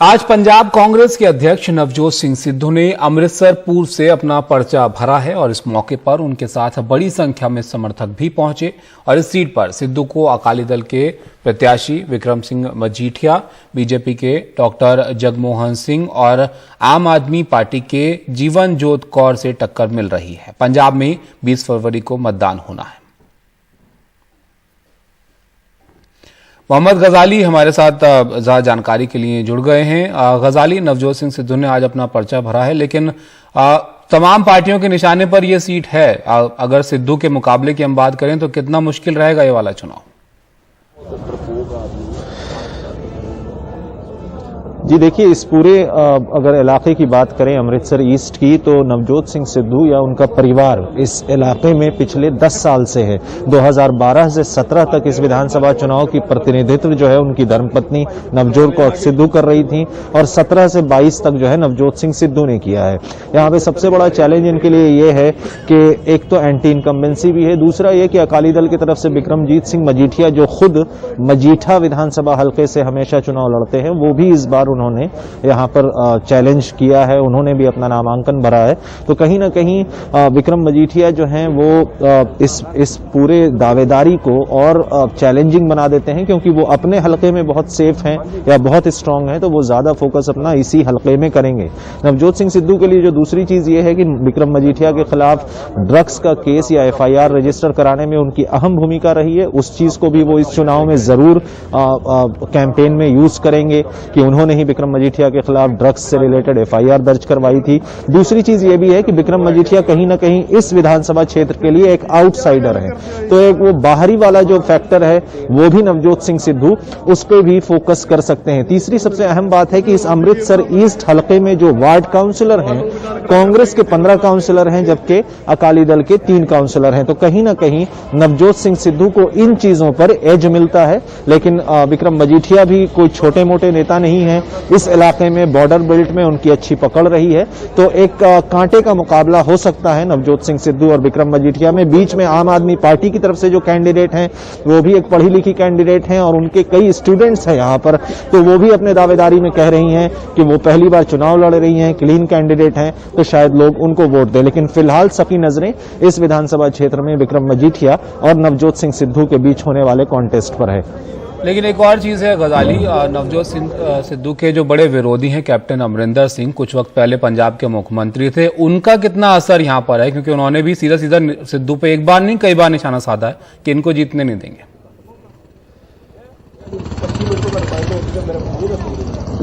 आज पंजाब कांग्रेस के अध्यक्ष नवजोत सिंह सिद्धू ने अमृतसर पूर्व से अपना पर्चा भरा है और इस मौके पर उनके साथ बड़ी संख्या में समर्थक भी पहुंचे और इस सीट पर सिद्धू को अकाली दल के प्रत्याशी विक्रम सिंह मजीठिया, बीजेपी के डॉक्टर जगमोहन सिंह और आम आदमी पार्टी के जीवनजोत कौर से टक्कर मिल रही है। पंजाब में 20 फरवरी को मतदान होना है। मोहम्मद गजाली हमारे साथ ज्यादा जानकारी के लिए जुड़ गए हैं। गजाली, नवजोत सिंह सिद्धू ने आज अपना पर्चा भरा है, लेकिन तमाम पार्टियों के निशाने पर यह सीट है। अगर सिद्धू के मुकाबले की हम बात करें तो कितना मुश्किल रहेगा ये वाला चुनाव? जी देखिए, इस पूरे अगर इलाके की बात करें अमृतसर ईस्ट की, तो नवजोत सिंह सिद्धू या उनका परिवार इस इलाके में पिछले 10 साल से है। 2012 से 17 तक इस विधानसभा चुनाव की प्रतिनिधित्व जो है उनकी धर्मपत्नी नवजोत कौर सिद्धू कर रही थी और 17 से 22 तक जो है नवजोत सिंह सिद्धू ने किया है। यहाँ पे सबसे बड़ा चैलेंज इनके लिए ये है कि एक तो एंटी इनकम्बेंसी भी है, दूसरा ये कि अकाली दल की तरफ से विक्रमजीत सिंह मजीठिया, जो खुद मजीठा विधानसभा हल्के से हमेशा चुनाव लड़ते हैं, वो भी इस बार उन्होंने यहाँ पर चैलेंज किया है, उन्होंने भी अपना नामांकन भरा है। तो कहीं ना कहीं विक्रम मजीठिया जो हैं वो इस पूरे दावेदारी को और चैलेंजिंग बना देते हैं, क्योंकि वो अपने हलके में बहुत सेफ हैं या बहुत स्ट्रांग हैं, तो वो ज्यादा फोकस अपना इसी हलके में करेंगे। नवजोत सिंह सिद्धू के लिए जो दूसरी चीज ये है कि विक्रम मजीठिया के खिलाफ ड्रग्स का केस या FIR रजिस्टर कराने में उनकी अहम भूमिका रही है। उस चीज को भी वो इस चुनाव में जरूर कैंपेन में यूज करेंगे कि उन्होंने विक्रम मजीठिया के खिलाफ ड्रग्स से रिलेटेड FIR दर्ज करवाई थी। दूसरी चीज ये भी है कि विक्रम मजीठिया कहीं ना कहीं इस विधानसभा क्षेत्र के लिए एक आउटसाइडर है, तो एक वो बाहरी वाला जो फैक्टर है वो भी नवजोत सिंह सिद्धू उस पर भी फोकस कर सकते हैं। तीसरी सबसे अहम बात है कि इस अमृतसर ईस्ट हलके में जो वार्ड काउंसिलर हैं, कांग्रेस के 15 काउंसिलर हैं जबकि अकाली दल के 3 काउंसिलर हैं, तो कहीं ना कहीं नवजोत सिंह सिद्धू को इन चीजों पर एज मिलता है। लेकिन विक्रम मजीठिया भी कोई छोटे मोटे नेता नहीं है, इस इलाके में बॉर्डर बेल्ट में उनकी अच्छी पकड़ रही है, तो एक कांटे का मुकाबला हो सकता है नवजोत सिंह सिद्धू और विक्रम मजीठिया में। बीच में आम आदमी पार्टी की तरफ से जो कैंडिडेट हैं वो भी एक पढ़ी लिखी कैंडिडेट हैं और उनके कई स्टूडेंट्स हैं यहाँ पर, तो वो भी अपने दावेदारी में कह रही हैं कि वो पहली बार चुनाव लड़ रही हैं, क्लीन कैंडिडेट हैं, तो शायद लोग उनको वोट दें। लेकिन फिलहाल सबकी नजरें इस विधानसभा क्षेत्र में विक्रम मजीठिया और नवजोत सिंह सिद्धू के बीच होने वाले कॉन्टेस्ट पर है। लेकिन एक और चीज है गजाली, नवजोत सिंह सिद्धू के जो बड़े विरोधी हैं कैप्टन अमरिंदर सिंह, कुछ वक्त पहले पंजाब के मुख्यमंत्री थे, उनका कितना असर यहां पर है? क्योंकि उन्होंने भी सीधा सीधा सिद्धू पे एक बार नहीं कई बार निशाना साधा है कि इनको जीतने नहीं देंगे।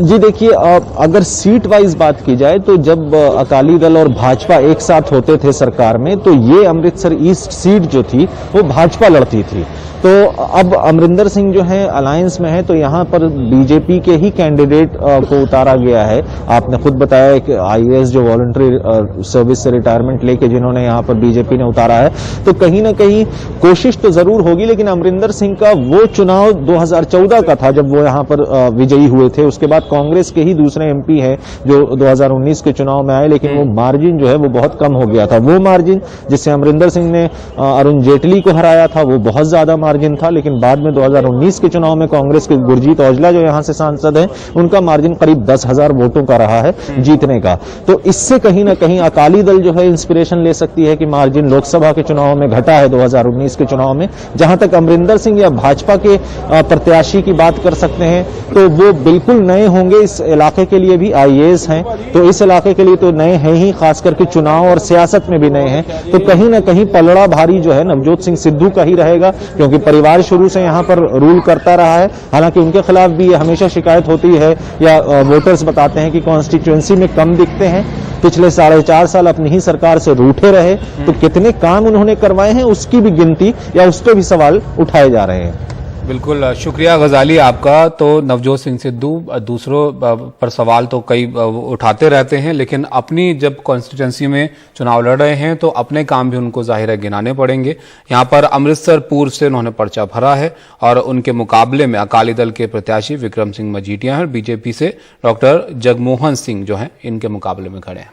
जी देखिए, अगर सीट वाइज बात की जाए तो जब अकाली दल और भाजपा एक साथ होते थे सरकार में, तो ये अमृतसर ईस्ट सीट जो थी वो भाजपा लड़ती थी। तो अब अमरिंदर सिंह जो है अलायंस में है, तो यहाँ पर बीजेपी के ही कैंडिडेट को उतारा गया है। आपने खुद बताया कि IAS जो वॉलंटरी सर्विस से रिटायरमेंट लेके जिन्होंने यहाँ पर बीजेपी ने उतारा है, तो कहीं ना कहीं कोशिश तो जरूर होगी। लेकिन अमरिंदर सिंह का वो चुनाव 2014 का था जब वो यहाँ पर विजयी हुए थे। उसके बाद कांग्रेस के ही दूसरे MP है जो 2019 के चुनाव में आए, लेकिन वो मार्जिन जो है वो बहुत कम हो गया था। वो मार्जिन जिससे अमरिंदर सिंह ने अरुण जेटली को हराया था वो बहुत ज्यादा मार्जिन था, लेकिन बाद में 2019 के चुनाव में कांग्रेस के गुरजीत औजला जो यहां से सांसद हैं, उनका मार्जिन करीब 10,000 वोटों का रहा है जीतने का। तो इससे कहीं ना कहीं अकाली दल जो है इंस्पिरेशन ले सकती है कि मार्जिन लोकसभा के चुनाव में घटा है 2019 के चुनाव में। जहां तक अमरिंदर सिंह या भाजपा के प्रत्याशी की बात कर सकते हैं तो वो बिल्कुल नए होंगे, इस इलाके के लिए भी IAS हैं, तो इस इलाके के लिए तो नए हैं ही, खास करके चुनाव और सियासत में भी नए हैं। तो कहीं ना कहीं पलड़ा भारी जो है नवजोत सिंह सिद्धू का ही रहेगा, क्योंकि परिवार शुरू से यहां पर रूल करता रहा है। हालांकि उनके खिलाफ भी हमेशा शिकायत होती है या वोटर्स बताते हैं कि कॉन्स्टिट्यूएंसी में कम दिखते हैं। पिछले 4.5 साल अपनी ही सरकार से रूठे रहे, तो कितने काम उन्होंने करवाए हैं उसकी भी गिनती या उस पर भी सवाल उठाए जा रहे हैं। बिल्कुल, शुक्रिया गजाली आपका। तो नवजोत सिंह सिद्धू दूसरों पर सवाल तो कई उठाते रहते हैं, लेकिन अपनी जब कॉन्स्टिट्यूंसी में चुनाव लड़ रहे हैं तो अपने काम भी उनको जाहिर है गिनाने पड़ेंगे। यहाँ पर अमृतसर पूर्व से उन्होंने पर्चा भरा है और उनके मुकाबले में अकाली दल के प्रत्याशी विक्रम सिंह मजीठिया हैं, बीजेपी से डॉक्टर जगमोहन सिंह जो हैं इनके मुकाबले में खड़े हैं।